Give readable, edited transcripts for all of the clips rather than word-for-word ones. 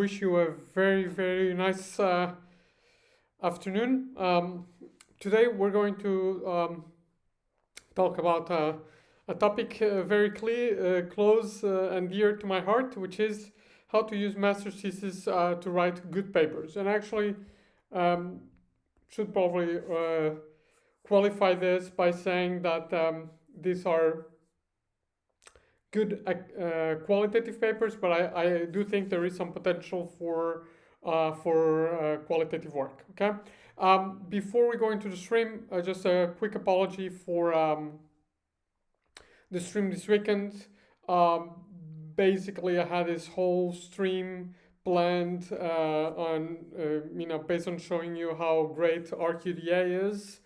wish you a very, very nice afternoon. Today we're going to talk about a topic very close and dear to my heart, which is how to use master's thesis to write good papers. And actually, um, should probably qualify this by saying that these are good qualitative papers, but I do think there is some potential for qualitative work. Okay. Before we go into the stream, just a quick apology for the stream this weekend. Um, Basically, I had this whole stream planned based on showing you how great RQDA is,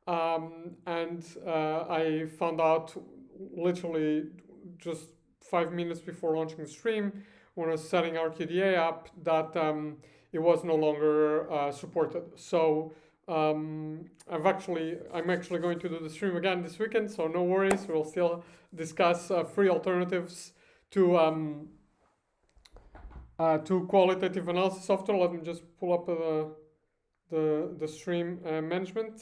and I found out literally just 5 minutes before launching the stream when I was setting RQDA up that it was no longer supported. So I'm actually going to do the stream again this weekend, so no worries. We'll still discuss free alternatives to qualitative analysis software. Let me just pull up the stream management.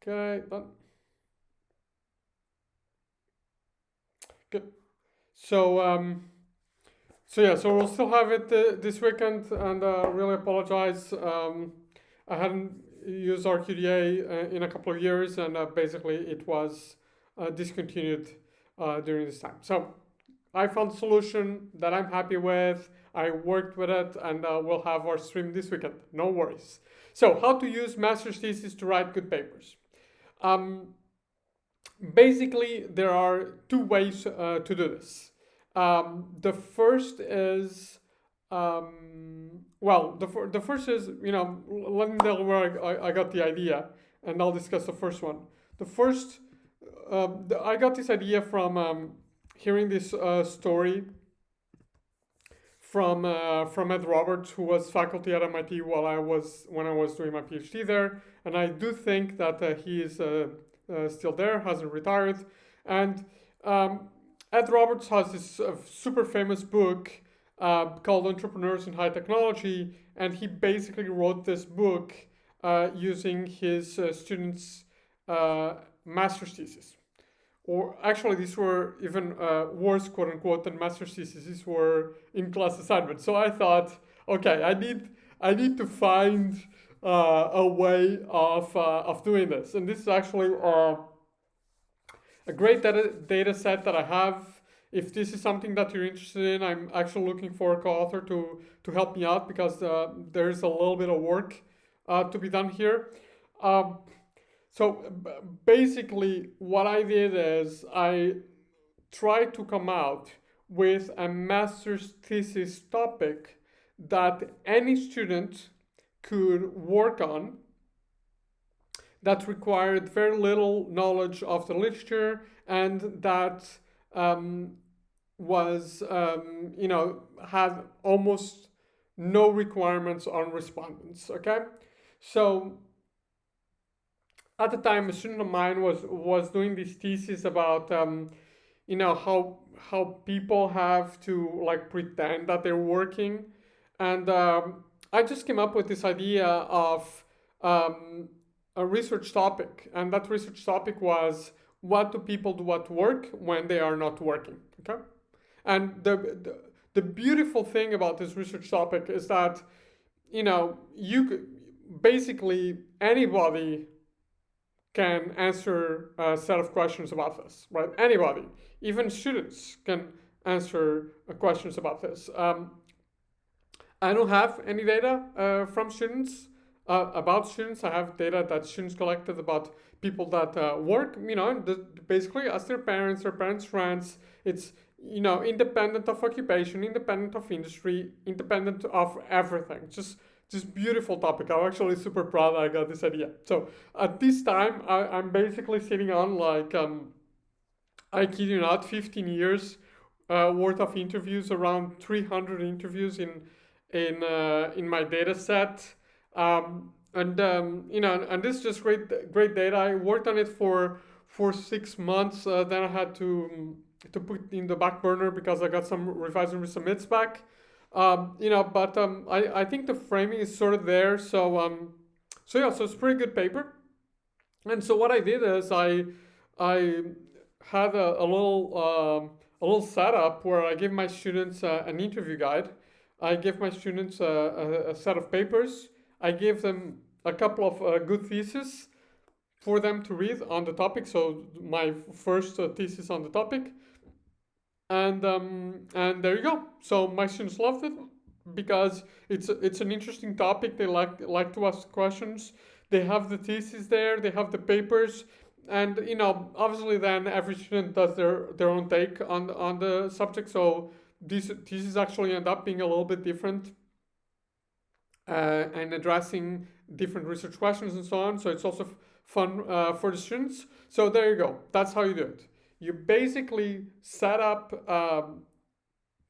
Okay, done. Good. So we'll still have it this weekend, and really apologize. I hadn't used RQDA in a couple of years, and basically it was discontinued during this time. So I found a solution that I'm happy with. I worked with it, and we'll have our stream this weekend. No worries. So how to use master's thesis to write good papers. Basically, there are two ways to do this. The first is, the first is, let me tell where I got the idea, and I'll discuss the first one. The first, I got this idea from hearing this story from Ed Roberts, who was faculty at MIT when I was doing my PhD there, and I do think that he is still there, hasn't retired, and Ed Roberts has this super famous book called Entrepreneurs in High Technology, and he basically wrote this book using his students' master's thesis. Or actually, these were even worse, quote unquote, than master's theses. These were in-class assignments. So I thought, okay, I need to find a way of doing this, and this is actually a great data set that I have. If this is something that you're interested in, I'm actually looking for a co-author to help me out, because there's a little bit of work to be done here. So basically, what I did is I tried to come out with a master's thesis topic that any student could work on, that required very little knowledge of the literature, and that had almost no requirements on respondents. Okay, so at the time, a student of mine was doing this thesis about how people have to like pretend that they're working, and I just came up with this idea of a research topic, and that research topic was, what do people do at work when they are not working? Okay, and the beautiful thing about this research topic is that you could, basically anybody can answer a set of questions about this, right? Anybody, even students, can answer questions about this. I don't have any data from students. About students, I have data that students collected about people that work, basically as their parents' friends. It's, independent of occupation, independent of industry, independent of everything. Just beautiful topic. I'm actually super proud I got this idea. So at this time, I'm basically sitting on I kid you not, 15 years worth of interviews, around 300 interviews in my data set. And this is just great data. I worked on it for 6 months. Then I had to put in the back burner because I got some revise and resubmits back. But I think the framing is sort of there. So it's a pretty good paper. And so what I did is I had a little setup where I give my students an interview guide. I give my students a set of papers. I give them a couple of good theses for them to read on the topic. So my first thesis on the topic, and there you go. So my students loved it because it's an interesting topic. They like to ask questions. They have the thesis there. They have the papers, and obviously then every student does their own take on the subject. So these theses actually end up being a little bit different and addressing different research questions and so on. So it's also fun for the students. So there you go. That's how you do it. You basically set up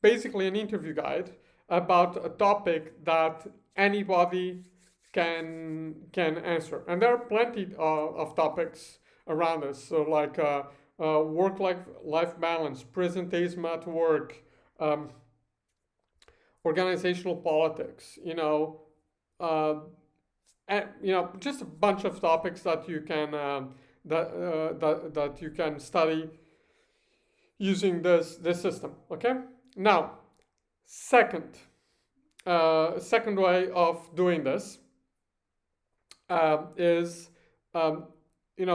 basically an interview guide about a topic that anybody can answer, and there are plenty of topics around us. So like work life balance, presenteeism at work, um, organizational politics. Uh, and just a bunch of topics that you can that you can study using this system. Okay. Now, second second way of doing this is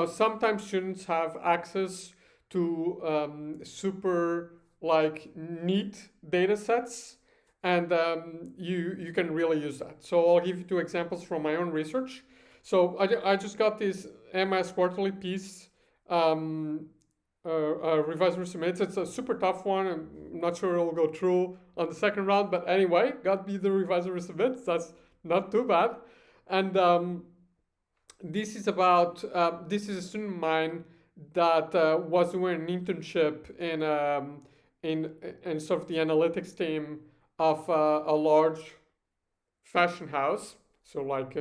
sometimes students have access to super like neat data sets, and you can really use that. So I'll give you two examples from my own research. So I just got this MS quarterly piece, revised resubmits. It's a super tough one. I'm not sure it'll go through on the second round, but anyway, got me the revised resubmits. That's not too bad. And this is about this is a student of mine that was doing an internship in sort of the analytics team of a large fashion house, so like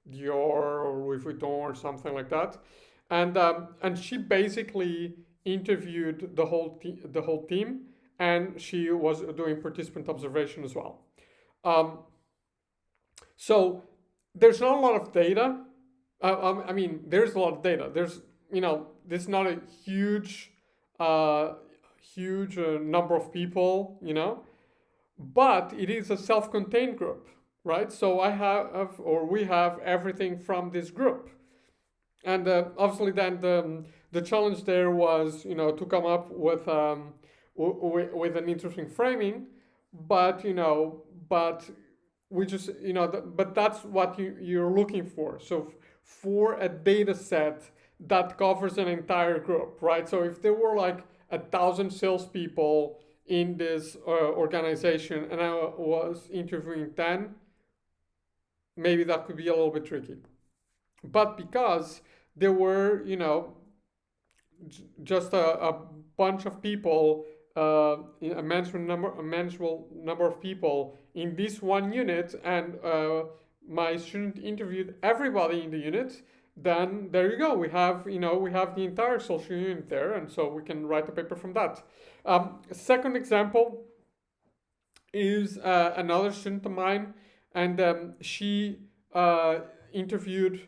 Dior or Louis Vuitton or something like that, and she basically interviewed the whole team, and she was doing participant observation as well. Um, so there's not a lot of data. I mean, there's a lot of data. There's not a uh, huge number of people, but it is a self-contained group, right? So we have everything from this group, and obviously then the challenge there was to come up with with an interesting framing, but but we just but that's what you're looking for. So for a data set that covers an entire group, right? So if there were like 1,000 salespeople in this organization and I was interviewing 10, maybe that could be a little bit tricky. But because there were, just a bunch of people, a manageable number of people in this one unit, and my student interviewed everybody in the unit, then there you go. We have the entire social unit there, and so we can write a paper from that. Second example is another student of mine, and she interviewed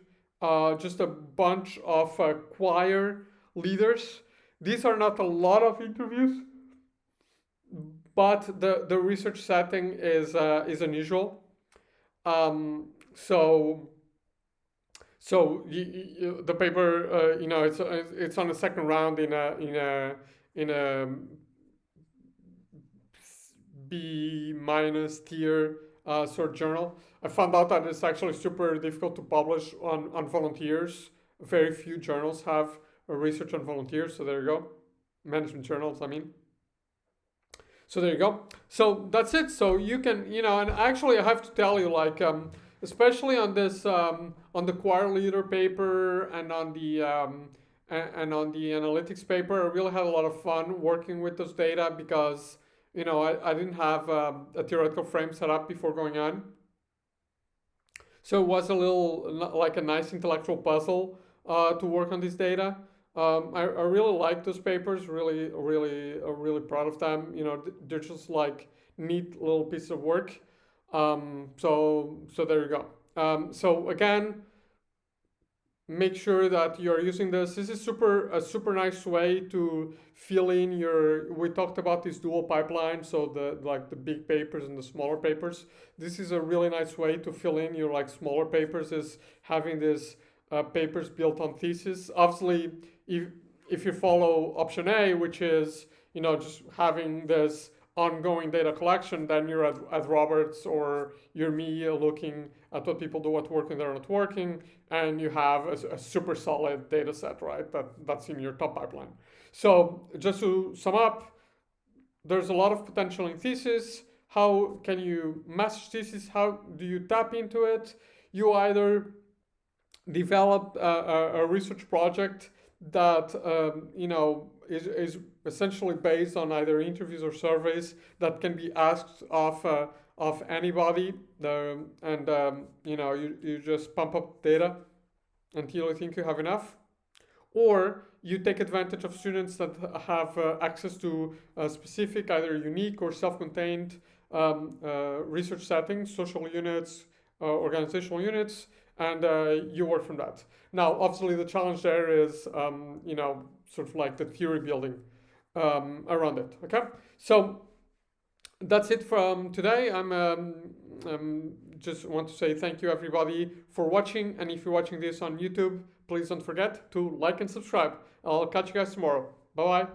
just a bunch of choir leaders. These are not a lot of interviews, but the research setting is unusual. Um, so the paper, it's on the second round in a B minus tier sort of journal. I found out that it's actually super difficult to publish on volunteers. Very few journals have research on volunteers. So there you go. Management journals, I mean. So there you go. So that's it. So you can, and actually I have to tell you, like, especially on this, on the choir leader paper and on the analytics paper, I really had a lot of fun working with those data because, I didn't have a theoretical frame set up before going on. So it was a little like a nice intellectual puzzle to work on this data. I really like those papers. Really, really, really proud of them. They're just like neat little piece of work. So there you go. So again, make sure that you're using this. This is a super nice way to fill in your. We talked about this dual pipeline, so the big papers and the smaller papers. This is a really nice way to fill in your like smaller papers. Is having this papers built on thesis. Obviously, if you follow option A, which is just having this ongoing data collection, then you're at Roberts, or you're me looking at what people do at work and they're not working, and you have a super solid data set, right? That's in your top pipeline. So just to sum up, there's a lot of potential in thesis. How can you message thesis? How do you tap into it? You either develop a research project that is essentially based on either interviews or surveys that can be asked of anybody, and you just pump up data until you think you have enough, or you take advantage of students that have access to specific, either unique or self-contained research settings, social units, organizational units, and you work from that. Now, obviously, the challenge there is, sort of like the theory building around it. Okay, so that's it from today. Just want to say thank you everybody for watching, and if you're watching this on YouTube, please don't forget to like and subscribe. I'll catch you guys tomorrow. Bye bye.